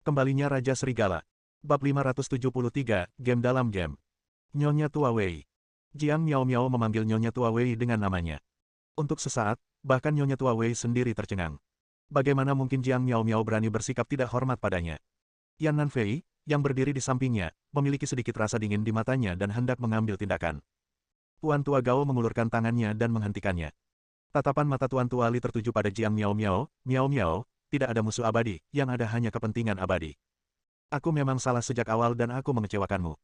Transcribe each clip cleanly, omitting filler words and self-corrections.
Kembalinya Raja Serigala. Bab 573, Game dalam Game. Nyonya Tua Wei. Jiang Miao Miao memanggil Nyonya Tua Wei dengan namanya. Untuk sesaat, bahkan Nyonya Tua Wei sendiri tercengang. Bagaimana mungkin Jiang Miao Miao berani bersikap tidak hormat padanya? Yan Nanfei, yang berdiri di sampingnya, memiliki sedikit rasa dingin di matanya dan hendak mengambil tindakan. Tuan Tua Gao mengulurkan tangannya dan menghentikannya. Tatapan mata Tuan Tua Li tertuju pada Jiang Miao Miao. Miao Miao, tidak ada musuh abadi, yang ada hanya kepentingan abadi. Aku memang salah sejak awal dan aku mengecewakanmu.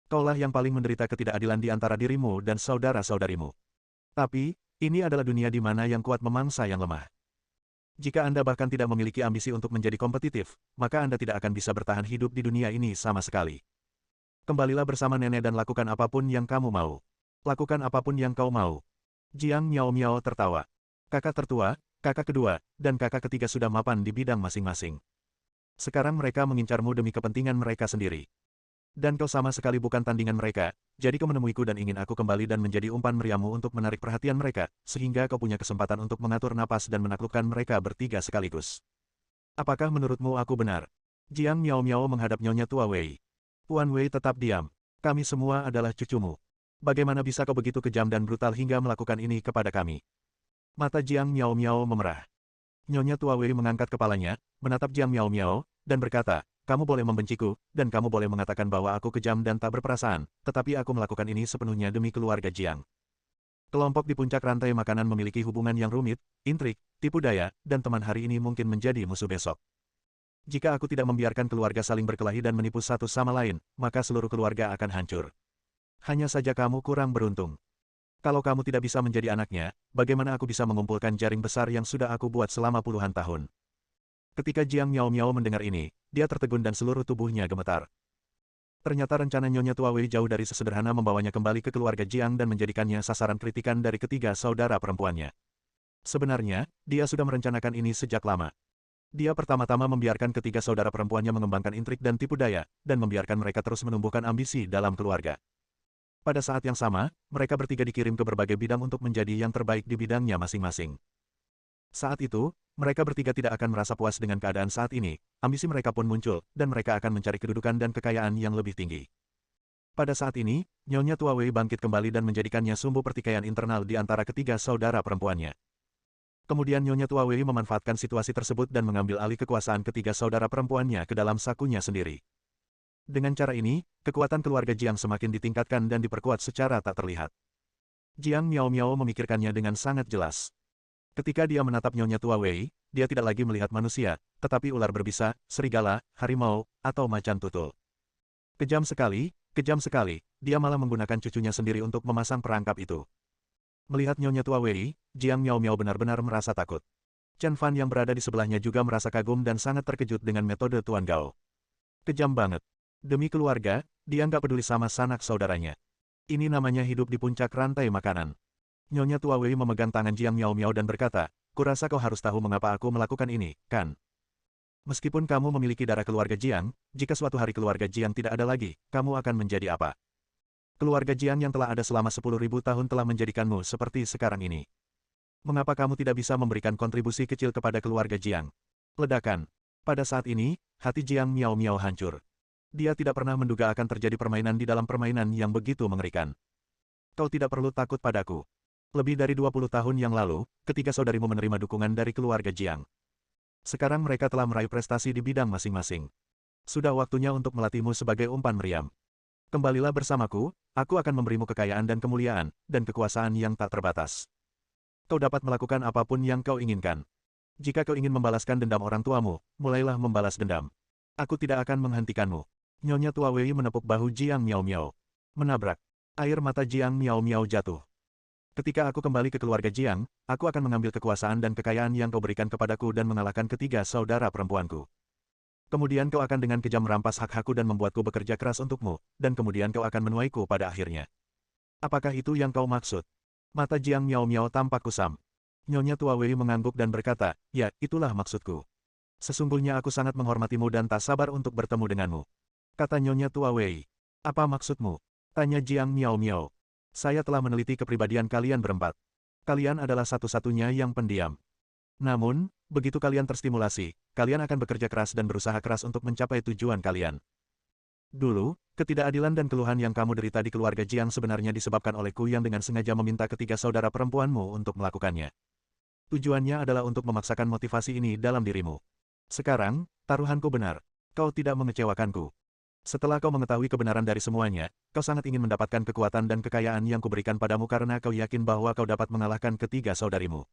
Kaulah yang paling menderita ketidakadilan di antara dirimu dan saudara-saudarimu. Tapi, ini adalah dunia di mana yang kuat memangsa yang lemah. Jika Anda bahkan tidak memiliki ambisi untuk menjadi kompetitif, maka Anda tidak akan bisa bertahan hidup di dunia ini sama sekali. Kembalilah bersama nenek dan lakukan apapun yang kamu mau. Lakukan apapun yang kau mau. Jiang Miao Miao tertawa. Kakak tertua, kakak kedua, dan kakak ketiga sudah mapan di bidang masing-masing. Sekarang mereka mengincarmu demi kepentingan mereka sendiri. Dan kau sama sekali bukan tandingan mereka, jadi kau menemuiku dan ingin aku kembali dan menjadi umpan meriammu untuk menarik perhatian mereka, sehingga kau punya kesempatan untuk mengatur napas dan menaklukkan mereka bertiga sekaligus. Apakah menurutmu aku benar? Jiang Miao Miao menghadap Nyonya Tua Wei. Tuan Wei tetap diam. Kami semua adalah cucumu. Bagaimana bisa kau begitu kejam dan brutal hingga melakukan ini kepada kami? Mata Jiang Miao Miao memerah. Nyonya Tua Wei mengangkat kepalanya, menatap Jiang Miao Miao, dan berkata, kamu boleh membenciku, dan kamu boleh mengatakan bahwa aku kejam dan tak berperasaan, tetapi aku melakukan ini sepenuhnya demi keluarga Jiang. Kelompok di puncak rantai makanan memiliki hubungan yang rumit, intrik, tipu daya, dan teman hari ini mungkin menjadi musuh besok. Jika aku tidak membiarkan keluarga saling berkelahi dan menipu satu sama lain, maka seluruh keluarga akan hancur. Hanya saja kamu kurang beruntung. Kalau kamu tidak bisa menjadi anaknya, bagaimana aku bisa mengumpulkan jaring besar yang sudah aku buat selama puluhan tahun? Ketika Jiang Miao Miao mendengar ini, dia tertegun dan seluruh tubuhnya gemetar. Ternyata rencana Nyonya Tua Wei jauh dari sesederhana membawanya kembali ke keluarga Jiang dan menjadikannya sasaran kritikan dari ketiga saudara perempuannya. Sebenarnya, dia sudah merencanakan ini sejak lama. Dia pertama-tama membiarkan ketiga saudara perempuannya mengembangkan intrik dan tipu daya, dan membiarkan mereka terus menumbuhkan ambisi dalam keluarga. Pada saat yang sama, mereka bertiga dikirim ke berbagai bidang untuk menjadi yang terbaik di bidangnya masing-masing. Saat itu, mereka bertiga tidak akan merasa puas dengan keadaan saat ini, ambisi mereka pun muncul, dan mereka akan mencari kedudukan dan kekayaan yang lebih tinggi. Pada saat ini, Nyonya Tua Wei bangkit kembali dan menjadikannya sumbu pertikaian internal di antara ketiga saudara perempuannya. Kemudian Nyonya Tua Wei memanfaatkan situasi tersebut dan mengambil alih kekuasaan ketiga saudara perempuannya ke dalam sakunya sendiri. Dengan cara ini, kekuatan keluarga Jiang semakin ditingkatkan dan diperkuat secara tak terlihat. Jiang Miao Miao memikirkannya dengan sangat jelas. Ketika dia menatap Nyonya Tua Wei, dia tidak lagi melihat manusia, tetapi ular berbisa, serigala, harimau, atau macan tutul. Kejam sekali, dia malah menggunakan cucunya sendiri untuk memasang perangkap itu. Melihat Nyonya Tua Wei, Jiang Miao Miao benar-benar merasa takut. Chen Fan yang berada di sebelahnya juga merasa kagum dan sangat terkejut dengan metode Tuan Gao. Kejam banget. Demi keluarga, dia nggak peduli sama sanak saudaranya. Ini namanya hidup di puncak rantai makanan. Nyonya Tua Wei memegang tangan Jiang Miao Miao dan berkata, kurasa kau harus tahu mengapa aku melakukan ini, kan? Meskipun kamu memiliki darah keluarga Jiang, jika suatu hari keluarga Jiang tidak ada lagi, kamu akan menjadi apa? Keluarga Jiang yang telah ada selama 10.000 tahun telah menjadikanmu seperti sekarang ini. Mengapa kamu tidak bisa memberikan kontribusi kecil kepada keluarga Jiang? Ledakan. Pada saat ini, hati Jiang Miao Miao hancur. Dia tidak pernah menduga akan terjadi permainan di dalam permainan yang begitu mengerikan. Kau tidak perlu takut padaku. Lebih dari 20 tahun yang lalu, ketiga saudarimu menerima dukungan dari keluarga Jiang. Sekarang mereka telah meraih prestasi di bidang masing-masing. Sudah waktunya untuk melatihmu sebagai umpan meriam. Kembalilah bersamaku, aku akan memberimu kekayaan dan kemuliaan, dan kekuasaan yang tak terbatas. Kau dapat melakukan apapun yang kau inginkan. Jika kau ingin membalaskan dendam orang tuamu, mulailah membalas dendam. Aku tidak akan menghentikanmu. Nyonya Tua Wei menepuk bahu Jiang Miao Miao. Menabrak. Air mata Jiang Miao Miao jatuh. Ketika aku kembali ke keluarga Jiang, aku akan mengambil kekuasaan dan kekayaan yang kau berikan kepadaku dan mengalahkan ketiga saudara perempuanku. Kemudian kau akan dengan kejam merampas hak-hakku dan membuatku bekerja keras untukmu, dan kemudian kau akan menuaiku pada akhirnya. Apakah itu yang kau maksud? Mata Jiang Miao Miao tampak kusam. Nyonya Tua Wei mengangguk dan berkata, ya, itulah maksudku. Sesungguhnya aku sangat menghormatimu dan tak sabar untuk bertemu denganmu. Kata Nyonya Tua Wei. Apa maksudmu? Tanya Jiang Miao Miao. Saya telah meneliti kepribadian kalian berempat. Kalian adalah satu-satunya yang pendiam. Namun, Begitu kalian terstimulasi, kalian akan bekerja keras dan berusaha keras untuk mencapai tujuan kalian. Dulu, ketidakadilan dan keluhan yang kamu derita di keluarga Jiang sebenarnya disebabkan oleh Ku yang dengan sengaja meminta ketiga saudara perempuanmu untuk melakukannya. Tujuannya adalah untuk memaksakan motivasi ini dalam dirimu. Sekarang, taruhanku benar. Kau tidak mengecewakanku. Setelah kau mengetahui kebenaran dari semuanya, kau sangat ingin mendapatkan kekuatan dan kekayaan yang kuberikan padamu karena kau yakin bahwa kau dapat mengalahkan ketiga saudarimu.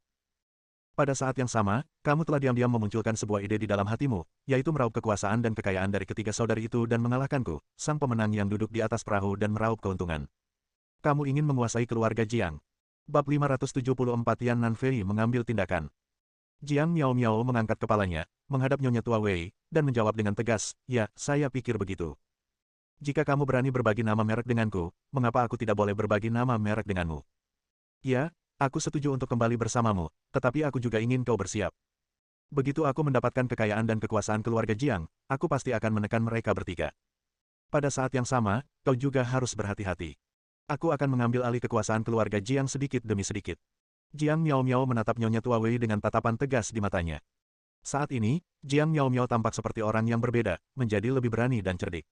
Pada saat yang sama, kamu telah diam-diam memunculkan sebuah ide di dalam hatimu, yaitu meraup kekuasaan dan kekayaan dari ketiga saudari itu dan mengalahkanku, sang pemenang yang duduk di atas perahu dan meraup keuntungan. Kamu ingin menguasai keluarga Jiang. Bab 574 Yan Nanfei mengambil tindakan. Jiang Miao Miao mengangkat kepalanya, menghadap Nyonya Tua Wei, dan menjawab dengan tegas, "Ya, saya pikir begitu. Jika kamu berani berbagi nama merek denganku, mengapa aku tidak boleh berbagi nama merek denganmu? Ya, aku setuju untuk kembali bersamamu, tetapi aku juga ingin kau bersiap. Begitu aku mendapatkan kekayaan dan kekuasaan keluarga Jiang, aku pasti akan menekan mereka bertiga. Pada saat yang sama, kau juga harus berhati-hati. Aku akan mengambil alih kekuasaan keluarga Jiang sedikit demi sedikit." Jiang Miao Miao menatap Nyonya Tua Wei dengan tatapan tegas di matanya. Saat ini, Jiang Miao Miao tampak seperti orang yang berbeda, menjadi lebih berani dan cerdik.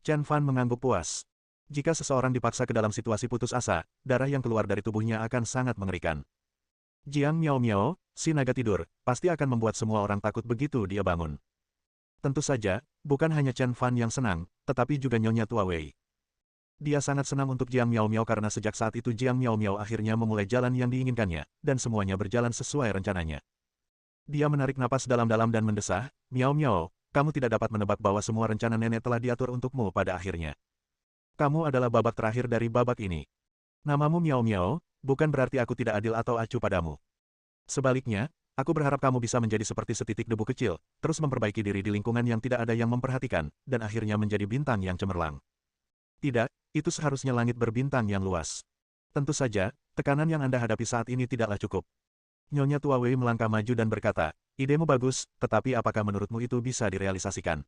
Chen Fan mengangguk puas. Jika seseorang dipaksa ke dalam situasi putus asa, darah yang keluar dari tubuhnya akan sangat mengerikan. Jiang Miao Miao, si naga tidur, pasti akan membuat semua orang takut begitu dia bangun. Tentu saja, bukan hanya Chen Fan yang senang, tetapi juga Nyonya Tua Wei. Dia sangat senang untuk Jiang Miao Miao karena sejak saat itu Jiang Miao Miao akhirnya memulai jalan yang diinginkannya, dan semuanya berjalan sesuai rencananya. Dia menarik napas dalam-dalam dan mendesah, "Miao Miao, kamu tidak dapat menebak bahwa semua rencana nenek telah diatur untukmu pada akhirnya. Kamu adalah babak terakhir dari babak ini. Namamu Miao Miao, bukan berarti aku tidak adil atau acuh padamu. Sebaliknya, aku berharap kamu bisa menjadi seperti setitik debu kecil, terus memperbaiki diri di lingkungan yang tidak ada yang memperhatikan, dan akhirnya menjadi bintang yang cemerlang. Tidak, itu seharusnya langit berbintang yang luas. Tentu saja, tekanan yang Anda hadapi saat ini tidaklah cukup." Nyonya Tua Wei melangkah maju dan berkata, "Idemu bagus, tetapi apakah menurutmu itu bisa direalisasikan?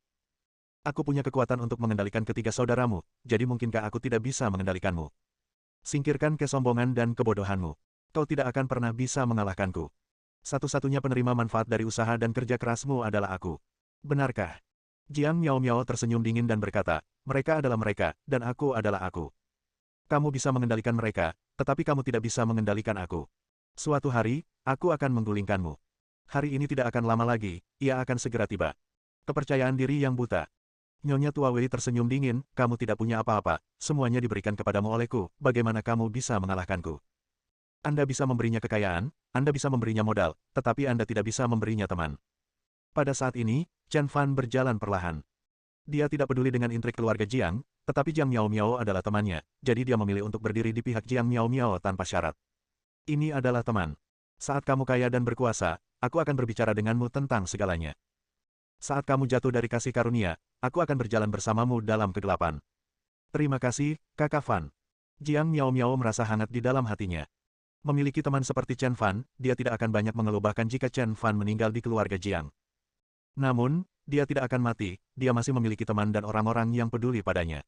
Aku punya kekuatan untuk mengendalikan ketiga saudaramu, jadi mungkinkah aku tidak bisa mengendalikanmu? Singkirkan kesombongan dan kebodohanmu. Kau tidak akan pernah bisa mengalahkanku. Satu-satunya penerima manfaat dari usaha dan kerja kerasmu adalah aku. Benarkah?" Jiang Miao Miao tersenyum dingin dan berkata, "Mereka adalah mereka, dan aku adalah aku. Kamu bisa mengendalikan mereka, tetapi kamu tidak bisa mengendalikan aku. Suatu hari, aku akan menggulingkanmu. Hari ini tidak akan lama lagi, ia akan segera tiba." Kepercayaan diri yang buta. Nyonya Tua Wei tersenyum dingin, "Kamu tidak punya apa-apa, semuanya diberikan kepadamu olehku, bagaimana kamu bisa mengalahkanku? Anda bisa memberinya kekayaan, Anda bisa memberinya modal, tetapi Anda tidak bisa memberinya teman." Pada saat ini, Chen Fan berjalan perlahan. Dia tidak peduli dengan intrik keluarga Jiang, tetapi Jiang Miao Miao adalah temannya, jadi dia memilih untuk berdiri di pihak Jiang Miao Miao tanpa syarat. "Ini adalah teman. Saat kamu kaya dan berkuasa, aku akan berbicara denganmu tentang segalanya. Saat kamu jatuh dari kasih karunia, aku akan berjalan bersamamu dalam kegelapan." "Terima kasih, Kakak Fan." Jiang Miao Miao merasa hangat di dalam hatinya. Memiliki teman seperti Chen Fan, dia tidak akan banyak mengeluh bahkan jika Chen Fan meninggal di keluarga Jiang. Namun, dia tidak akan mati, dia masih memiliki teman dan orang-orang yang peduli padanya.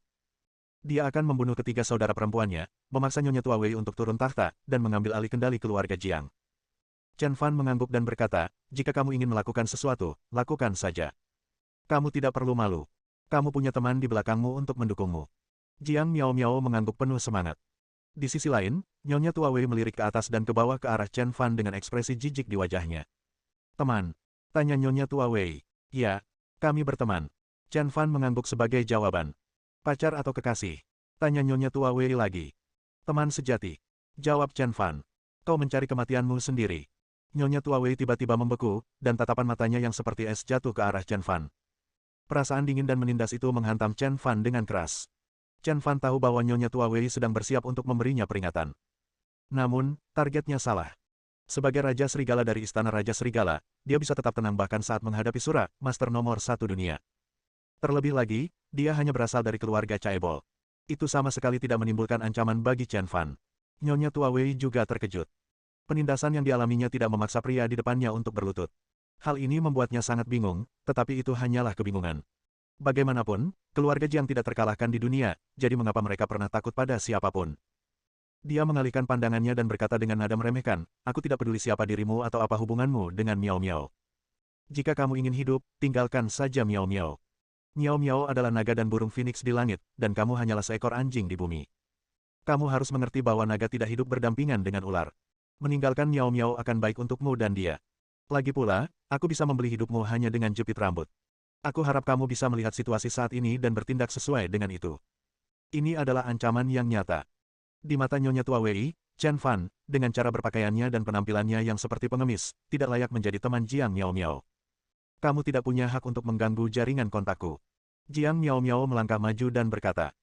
Dia akan membunuh ketiga saudara perempuannya, memaksa Nyonya Tua Wei untuk turun tahta, dan mengambil alih kendali keluarga Jiang. Chen Fan mengangguk dan berkata, "Jika kamu ingin melakukan sesuatu, lakukan saja. Kamu tidak perlu malu. Kamu punya teman di belakangmu untuk mendukungmu." Jiang Miao Miao mengangguk penuh semangat. Di sisi lain, Nyonya Tua Wei melirik ke atas dan ke bawah ke arah Chen Fan dengan ekspresi jijik di wajahnya. "Teman?" tanya Nyonya Tua Wei. "Ya, kami berteman." Chen Fan mengangguk sebagai jawaban. "Pacar atau kekasih?" tanya Nyonya Tua Wei lagi. "Teman sejati," jawab Chen Fan. "Kau mencari kematianmu sendiri." Nyonya Tua Wei tiba-tiba membeku, dan tatapan matanya yang seperti es jatuh ke arah Chen Fan. Perasaan dingin dan menindas itu menghantam Chen Fan dengan keras. Chen Fan tahu bahwa Nyonya Tua Wei sedang bersiap untuk memberinya peringatan. Namun, targetnya salah. Sebagai Raja Serigala dari Istana Raja Serigala, dia bisa tetap tenang bahkan saat menghadapi Sura, Master nomor 1 dunia. Terlebih lagi, dia hanya berasal dari keluarga Chaebol. Itu sama sekali tidak menimbulkan ancaman bagi Chen Fan. Nyonya Tua Wei juga terkejut. Penindasan yang dialaminya tidak memaksa pria di depannya untuk berlutut. Hal ini membuatnya sangat bingung, tetapi itu hanyalah kebingungan. Bagaimanapun, keluarga Jiang tidak terkalahkan di dunia, jadi mengapa mereka pernah takut pada siapapun? Dia mengalihkan pandangannya dan berkata dengan nada meremehkan, aku tidak peduli siapa dirimu atau apa hubunganmu dengan Miao Miao. Jika kamu ingin hidup, tinggalkan saja Miao Miao. Miao Miao adalah naga dan burung phoenix di langit, dan kamu hanyalah seekor anjing di bumi. Kamu harus mengerti bahwa naga tidak hidup berdampingan dengan ular. Meninggalkan Miao Miao akan baik untukmu dan dia. Lagi pula, aku bisa membeli hidupmu hanya dengan jepit rambut. Aku harap kamu bisa melihat situasi saat ini dan bertindak sesuai dengan itu. Ini adalah ancaman yang nyata. Di mata Nyonya Tua Wei, Chen Fan, dengan cara berpakaiannya dan penampilannya yang seperti pengemis, tidak layak menjadi teman Jiang Miao Miao. Kamu tidak punya hak untuk mengganggu jaringan kontakku. Jiang Miao Miao melangkah maju dan berkata.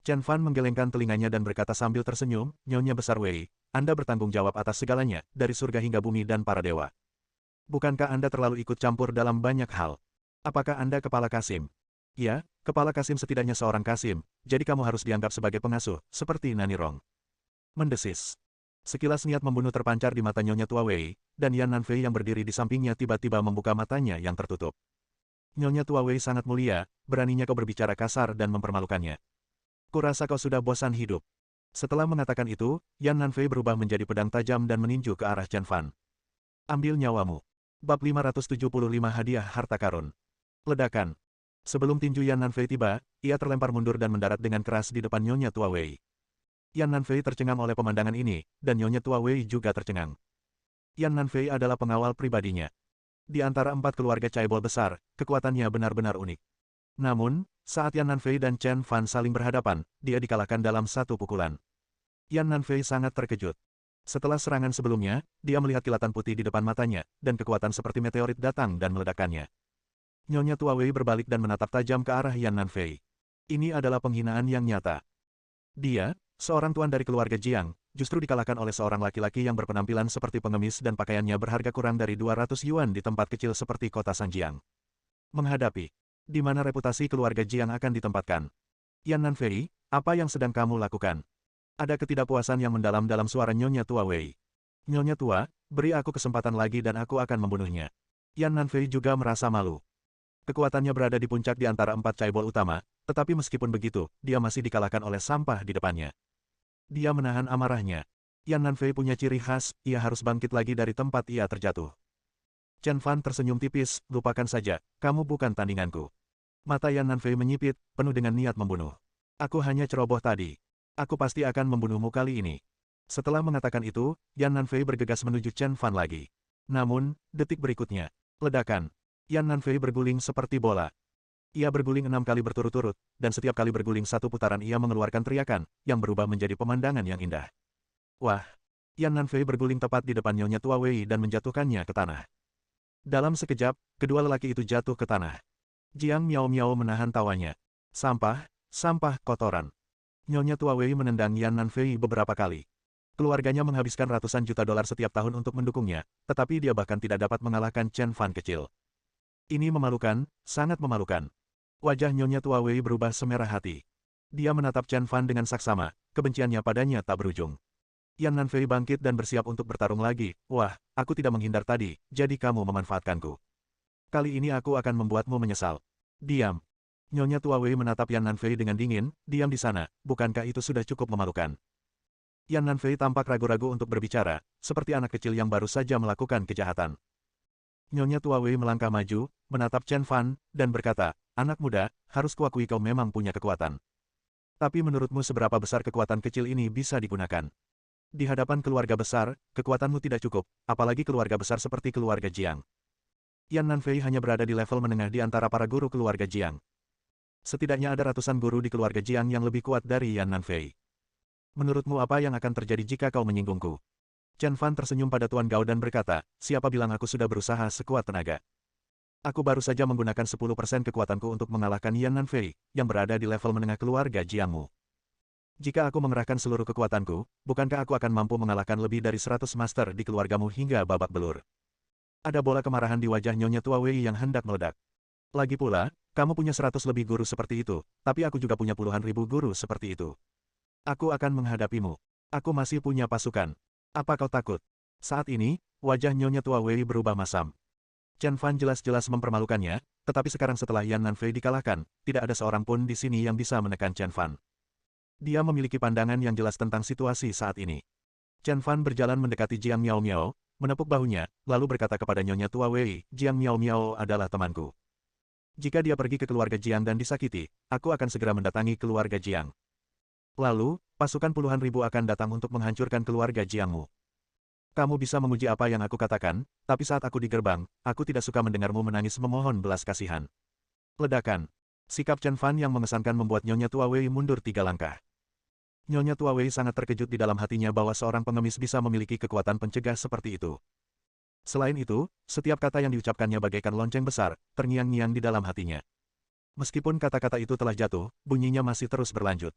Chen Fan menggelengkan telinganya dan berkata sambil tersenyum, Nyonya Besar Wei, Anda bertanggung jawab atas segalanya, dari surga hingga bumi dan para dewa. Bukankah Anda terlalu ikut campur dalam banyak hal? Apakah Anda Kepala Kasim? Ya, Kepala Kasim setidaknya seorang Kasim, jadi kamu harus dianggap sebagai pengasuh, seperti Nani Rong. Mendesis. Sekilas niat membunuh terpancar di mata Nyonya Tua Wei, dan Yan Nanfei yang berdiri di sampingnya tiba-tiba membuka matanya yang tertutup. Nyonya Tua Wei sangat mulia, beraninya kau berbicara kasar dan mempermalukannya. Kurasa kau sudah bosan hidup. Setelah mengatakan itu, Yan Nanfei berubah menjadi pedang tajam dan meninju ke arah Chen Fan. Ambil nyawamu. Bab 575 Hadiah Harta Karun. Ledakan. Sebelum tinju Yan Nanfei tiba, ia terlempar mundur dan mendarat dengan keras di depan Nyonya Tua Wei. Yan Nanfei tercengang oleh pemandangan ini, dan Nyonya Tua Wei juga tercengang. Yan Nanfei adalah pengawal pribadinya. Di antara 4 keluarga caibol besar, kekuatannya benar-benar unik. Namun, saat Yan Nanfei dan Chen Fan saling berhadapan, dia dikalahkan dalam satu pukulan. Yan Nanfei sangat terkejut. Setelah serangan sebelumnya, dia melihat kilatan putih di depan matanya, dan kekuatan seperti meteorit datang dan meledakkannya. Nyonya Tua Wei berbalik dan menatap tajam ke arah Yan Nanfei. Ini adalah penghinaan yang nyata. Dia, seorang tuan dari keluarga Jiang, justru dikalahkan oleh seorang laki-laki yang berpenampilan seperti pengemis dan pakaiannya berharga kurang dari 200 yuan di tempat kecil seperti kota Sanjiang. Menghadapi, di mana reputasi keluarga Jiang akan ditempatkan. Yan Nanfei, apa yang sedang kamu lakukan? Ada ketidakpuasan yang mendalam dalam suara Nyonya Tua Wei. Nyonya Tua, beri aku kesempatan lagi dan aku akan membunuhnya. Yan Nanfei juga merasa malu. Kekuatannya berada di puncak di antara 4 caibol utama, tetapi meskipun begitu, dia masih dikalahkan oleh sampah di depannya. Dia menahan amarahnya. Yan Nanfei punya ciri khas, ia harus bangkit lagi dari tempat ia terjatuh. Chen Fan tersenyum tipis, lupakan saja, kamu bukan tandinganku. Mata Yan Nanfei menyipit, penuh dengan niat membunuh. Aku hanya ceroboh tadi. Aku pasti akan membunuhmu kali ini. Setelah mengatakan itu, Yan Nanfei bergegas menuju Chen Fan lagi. Namun, detik berikutnya, ledakan. Yan Nanfei berguling seperti bola. Ia berguling 6 kali berturut-turut, dan setiap kali berguling satu putaran ia mengeluarkan teriakan, yang berubah menjadi pemandangan yang indah. Wah! Yan Nanfei berguling tepat di depan Nyonya Tua Wei dan menjatuhkannya ke tanah. Dalam sekejap, kedua lelaki itu jatuh ke tanah. Jiang Miao Miao menahan tawanya. Sampah, sampah kotoran. Nyonya Tua Wei menendang Yan Nanfei beberapa kali. Keluarganya menghabiskan ratusan juta dolar setiap tahun untuk mendukungnya, tetapi dia bahkan tidak dapat mengalahkan Chen Fan kecil. Ini memalukan, sangat memalukan. Wajah Nyonya Tua Wei berubah semerah hati. Dia menatap Chen Fan dengan saksama, kebenciannya padanya tak berujung. Yan Nanfei bangkit dan bersiap untuk bertarung lagi. Wah, aku tidak menghindar tadi, jadi kamu memanfaatkanku. Kali ini aku akan membuatmu menyesal. Diam. Nyonya Tua Wei menatap Yan Nanfei dengan dingin, diam di sana, bukankah itu sudah cukup memalukan? Yan Nanfei tampak ragu-ragu untuk berbicara, seperti anak kecil yang baru saja melakukan kejahatan. Nyonya Tua Wei melangkah maju, menatap Chen Fan, dan berkata, anak muda, harus kuakui kau memang punya kekuatan. Tapi menurutmu seberapa besar kekuatan kecil ini bisa digunakan? Di hadapan keluarga besar, kekuatanmu tidak cukup, apalagi keluarga besar seperti keluarga Jiang. Yan Nanfei hanya berada di level menengah di antara para guru keluarga Jiang. Setidaknya ada ratusan guru di keluarga Jiang yang lebih kuat dari Yan Nanfei. Menurutmu apa yang akan terjadi jika kau menyinggungku? Chen Fan tersenyum pada Tuan Gao dan berkata, siapa bilang aku sudah berusaha sekuat tenaga? Aku baru saja menggunakan 10% kekuatanku untuk mengalahkan Yan Nanfei, yang berada di level menengah keluarga Jiangmu. Jika aku mengerahkan seluruh kekuatanku, bukankah aku akan mampu mengalahkan lebih dari 100 master di keluargamu hingga babak belur? Ada bola kemarahan di wajah Nyonya Tua Wei yang hendak meledak. Lagi pula, kamu punya 100 lebih guru seperti itu, tapi aku juga punya puluhan ribu guru seperti itu. Aku akan menghadapimu. Aku masih punya pasukan. Apa kau takut? Saat ini, wajah Nyonya Tua Wei berubah masam. Chen Fan jelas-jelas mempermalukannya, tetapi sekarang setelah Yan Nanfei dikalahkan, tidak ada seorang pun di sini yang bisa menekan Chen Fan. Dia memiliki pandangan yang jelas tentang situasi saat ini. Chen Fan berjalan mendekati Jiang Miao Miao, menepuk bahunya, lalu berkata kepada Nyonya Tua Wei, Jiang Miao Miao adalah temanku. Jika dia pergi ke keluarga Jiang dan disakiti, aku akan segera mendatangi keluarga Jiang. Lalu, pasukan puluhan ribu akan datang untuk menghancurkan keluarga Jiangmu. Kamu bisa menguji apa yang aku katakan, tapi saat aku di gerbang, aku tidak suka mendengarmu menangis memohon belas kasihan. Ledakan. Sikap Chen Fan yang mengesankan membuat Nyonya Tua Wei mundur 3 langkah. Nyonya Tua Wei sangat terkejut di dalam hatinya bahwa seorang pengemis bisa memiliki kekuatan pencegah seperti itu. Selain itu, setiap kata yang diucapkannya bagaikan lonceng besar, terngiang-ngiang di dalam hatinya. Meskipun kata-kata itu telah jatuh, bunyinya masih terus berlanjut.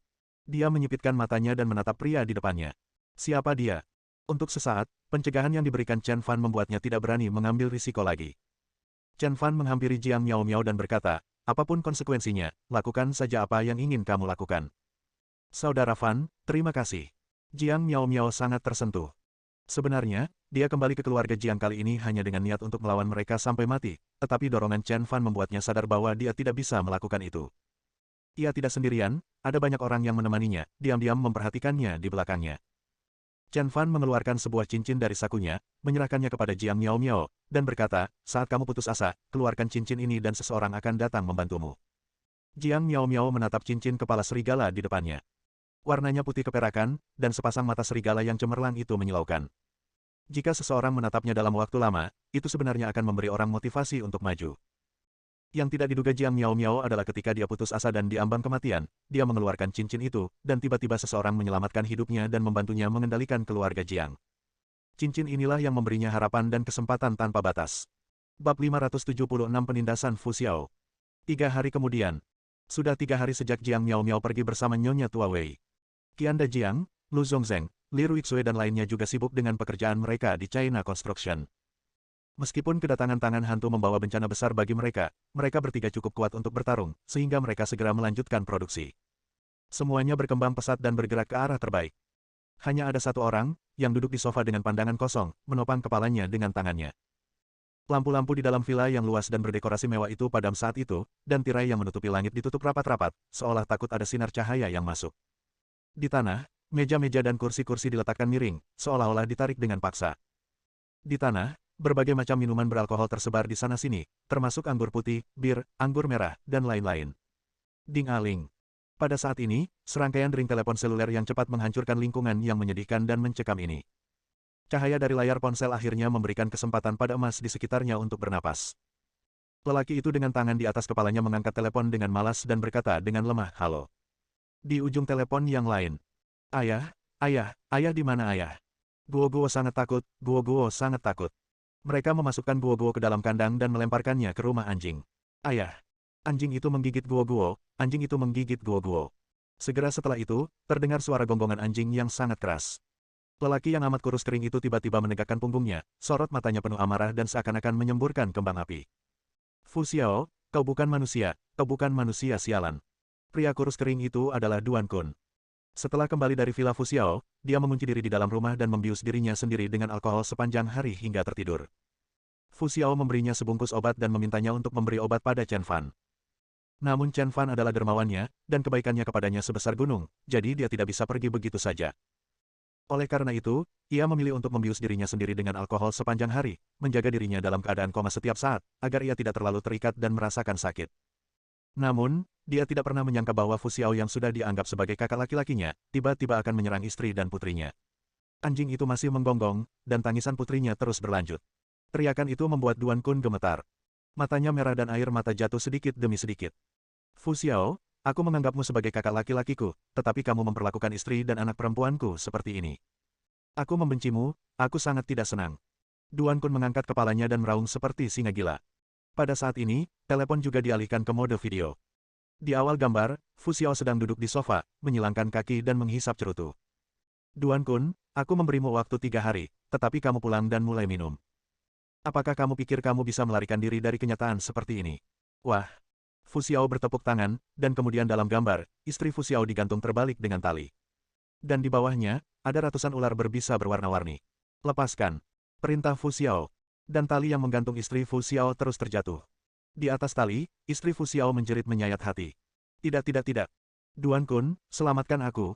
Dia menyipitkan matanya dan menatap pria di depannya. Siapa dia? Untuk sesaat, pencegahan yang diberikan Chen Fan membuatnya tidak berani mengambil risiko lagi. Chen Fan menghampiri Jiang Miao Miao dan berkata, apapun konsekuensinya, lakukan saja apa yang ingin kamu lakukan. Saudara Fan, terima kasih. Jiang Miao Miao sangat tersentuh. Sebenarnya, dia kembali ke keluarga Jiang kali ini hanya dengan niat untuk melawan mereka sampai mati, tetapi dorongan Chen Fan membuatnya sadar bahwa dia tidak bisa melakukan itu. Ia tidak sendirian, ada banyak orang yang menemaninya, diam-diam memperhatikannya di belakangnya. Chen Fan mengeluarkan sebuah cincin dari sakunya, menyerahkannya kepada Jiang Miao Miao, dan berkata, saat kamu putus asa, keluarkan cincin ini dan seseorang akan datang membantumu. Jiang Miao Miao menatap cincin kepala serigala di depannya. Warnanya putih keperakan, dan sepasang mata serigala yang cemerlang itu menyilaukan. Jika seseorang menatapnya dalam waktu lama, itu sebenarnya akan memberi orang motivasi untuk maju. Yang tidak diduga Jiang Miao Miao adalah ketika dia putus asa dan diambang kematian, dia mengeluarkan cincin itu, dan tiba-tiba seseorang menyelamatkan hidupnya dan membantunya mengendalikan keluarga Jiang. Cincin inilah yang memberinya harapan dan kesempatan tanpa batas. Bab 576 Penindasan Fu Xiao. 3 hari kemudian. Sudah 3 hari sejak Jiang Miao Miao pergi bersama Nyonya Tua Wei. Qianda Jiang, Lu Zongzheng, Li Ruixue dan lainnya juga sibuk dengan pekerjaan mereka di China Construction. Meskipun kedatangan tangan hantu membawa bencana besar bagi mereka, mereka bertiga cukup kuat untuk bertarung, sehingga mereka segera melanjutkan produksi. Semuanya berkembang pesat dan bergerak ke arah terbaik. Hanya ada satu orang, yang duduk di sofa dengan pandangan kosong, menopang kepalanya dengan tangannya. Lampu-lampu di dalam villa yang luas dan berdekorasi mewah itu padam saat itu, dan tirai yang menutupi langit ditutup rapat-rapat, seolah takut ada sinar cahaya yang masuk. Di tanah, meja-meja dan kursi-kursi diletakkan miring, seolah-olah ditarik dengan paksa. Di tanah, berbagai macam minuman beralkohol tersebar di sana-sini, termasuk anggur putih, bir, anggur merah, dan lain-lain. Ding-aling. Pada saat ini, serangkaian ring telepon seluler yang cepat menghancurkan lingkungan yang menyedihkan dan mencekam ini. Cahaya dari layar ponsel akhirnya memberikan kesempatan pada emas di sekitarnya untuk bernapas. Lelaki itu dengan tangan di atas kepalanya mengangkat telepon dengan malas dan berkata dengan lemah, halo. Di ujung telepon yang lain. Ayah, ayah di mana ayah? Guo-Guo sangat takut, Guo-Guo sangat takut. Mereka memasukkan Guo-Guo ke dalam kandang dan melemparkannya ke rumah anjing. Ayah. Anjing itu menggigit Guo-Guo, anjing itu menggigit Guo-Guo. Segera setelah itu, terdengar suara gonggongan anjing yang sangat keras. Lelaki yang amat kurus kering itu tiba-tiba menegakkan punggungnya, sorot matanya penuh amarah dan seakan-akan menyemburkan kembang api. Fu Xiao, kau bukan manusia sialan. Pria kurus kering itu adalah Duan Kun. Setelah kembali dari Villa Fu Xiao, dia mengunci diri di dalam rumah dan membius dirinya sendiri dengan alkohol sepanjang hari hingga tertidur. Fu Xiao memberinya sebungkus obat dan memintanya untuk memberi obat pada Chen Fan. Namun Chen Fan adalah dermawannya, dan kebaikannya kepadanya sebesar gunung, jadi dia tidak bisa pergi begitu saja. Oleh karena itu, ia memilih untuk membius dirinya sendiri dengan alkohol sepanjang hari, menjaga dirinya dalam keadaan koma setiap saat, agar ia tidak terlalu terikat dan merasakan sakit. Namun, dia tidak pernah menyangka bahwa Fu Xiao yang sudah dianggap sebagai kakak laki-lakinya, tiba-tiba akan menyerang istri dan putrinya. Anjing itu masih menggonggong, dan tangisan putrinya terus berlanjut. Teriakan itu membuat Duan Kun gemetar. Matanya merah dan air mata jatuh sedikit demi sedikit. Fu Xiao, aku menganggapmu sebagai kakak laki-lakiku, tetapi kamu memperlakukan istri dan anak perempuanku seperti ini. Aku membencimu, aku sangat tidak senang. Duan Kun mengangkat kepalanya dan meraung seperti singa gila. Pada saat ini, telepon juga dialihkan ke mode video. Di awal gambar, Fu Xiao sedang duduk di sofa, menyilangkan kaki dan menghisap cerutu. Duan Kun, aku memberimu waktu 3 hari, tetapi kamu pulang dan mulai minum. Apakah kamu pikir kamu bisa melarikan diri dari kenyataan seperti ini? Wah! Fu Xiao bertepuk tangan, dan kemudian dalam gambar, istri Fu Xiao digantung terbalik dengan tali. Dan di bawahnya, ada ratusan ular berbisa berwarna-warni. Lepaskan! Perintah Fu Xiao. Dan tali yang menggantung istri Fu Xiao terus terjatuh. Di atas tali, istri Fu Xiao menjerit menyayat hati. Tidak. Duan Kun, selamatkan aku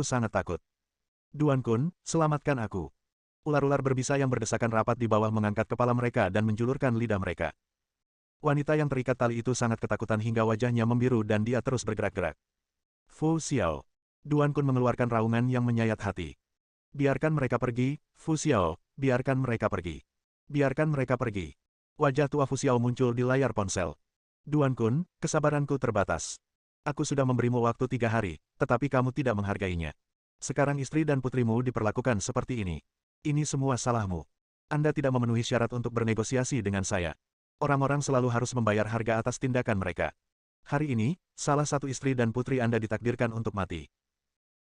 sangat takut. Duan Kun, selamatkan aku. Ular-ular berbisa yang berdesakan rapat di bawah mengangkat kepala mereka dan menjulurkan lidah mereka. Wanita yang terikat tali itu sangat ketakutan hingga wajahnya membiru dan dia terus bergerak-gerak. Fu Xiao. Duan Kun mengeluarkan raungan yang menyayat hati. Biarkan mereka pergi, Fu Xiao, biarkan mereka pergi. Biarkan mereka pergi. Wajah tua Fu Xiao muncul di layar ponsel. Duan Kun, kesabaranku terbatas. Aku sudah memberimu waktu 3 hari, tetapi kamu tidak menghargainya. Sekarang istri dan putrimu diperlakukan seperti ini. Ini semua salahmu. Anda tidak memenuhi syarat untuk bernegosiasi dengan saya. Orang-orang selalu harus membayar harga atas tindakan mereka. Hari ini, salah satu istri dan putri Anda ditakdirkan untuk mati.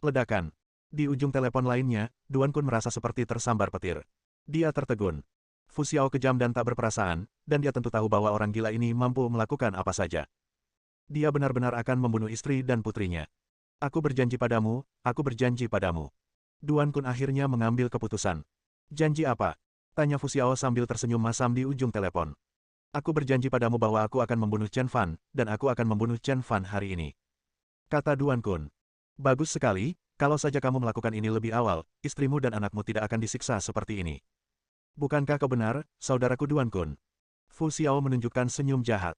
Ledakan. Di ujung telepon lainnya, Duan Kun merasa seperti tersambar petir. Dia tertegun. Fu Xiao kejam dan tak berperasaan, dan dia tentu tahu bahwa orang gila ini mampu melakukan apa saja. Dia benar-benar akan membunuh istri dan putrinya. Aku berjanji padamu, aku berjanji padamu. Duan Kun akhirnya mengambil keputusan. Janji apa? Tanya Fu Xiao sambil tersenyum masam di ujung telepon. Aku berjanji padamu bahwa aku akan membunuh Chen Fan, dan aku akan membunuh Chen Fan hari ini. Kata Duan Kun. Bagus sekali, kalau saja kamu melakukan ini lebih awal, istrimu dan anakmu tidak akan disiksa seperti ini. Bukankah kau benar, saudaraku Duan Kun? Fu Xiao menunjukkan senyum jahat.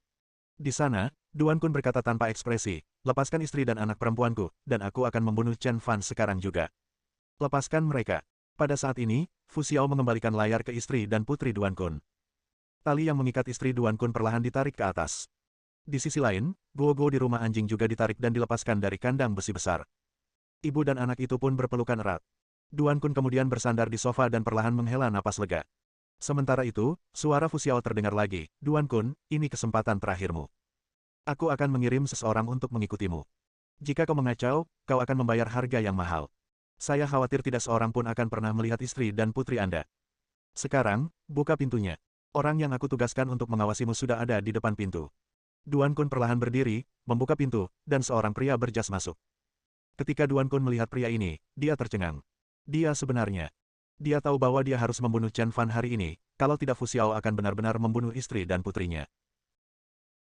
Di sana, Duan Kun berkata tanpa ekspresi, lepaskan istri dan anak perempuanku, dan aku akan membunuh Chen Fan sekarang juga. Lepaskan mereka. Pada saat ini, Fu Xiao mengembalikan layar ke istri dan putri Duan Kun. Tali yang mengikat istri Duan Kun perlahan ditarik ke atas. Di sisi lain, Guo di rumah anjing juga ditarik dan dilepaskan dari kandang besi besar. Ibu dan anak itu pun berpelukan erat. Duan Kun kemudian bersandar di sofa dan perlahan menghela napas lega. Sementara itu, suara Fu Xiao terdengar lagi, Duan Kun, ini kesempatan terakhirmu. Aku akan mengirim seseorang untuk mengikutimu. Jika kau mengacau, kau akan membayar harga yang mahal. Saya khawatir tidak seorang pun akan pernah melihat istri dan putri Anda. Sekarang, buka pintunya. Orang yang aku tugaskan untuk mengawasimu sudah ada di depan pintu. Duan Kun perlahan berdiri, membuka pintu, dan seorang pria berjas masuk. Ketika Duan Kun melihat pria ini, dia tercengang. Dia sebenarnya. Dia tahu bahwa dia harus membunuh Chen Fan hari ini, kalau tidak Fu Xiao akan benar-benar membunuh istri dan putrinya.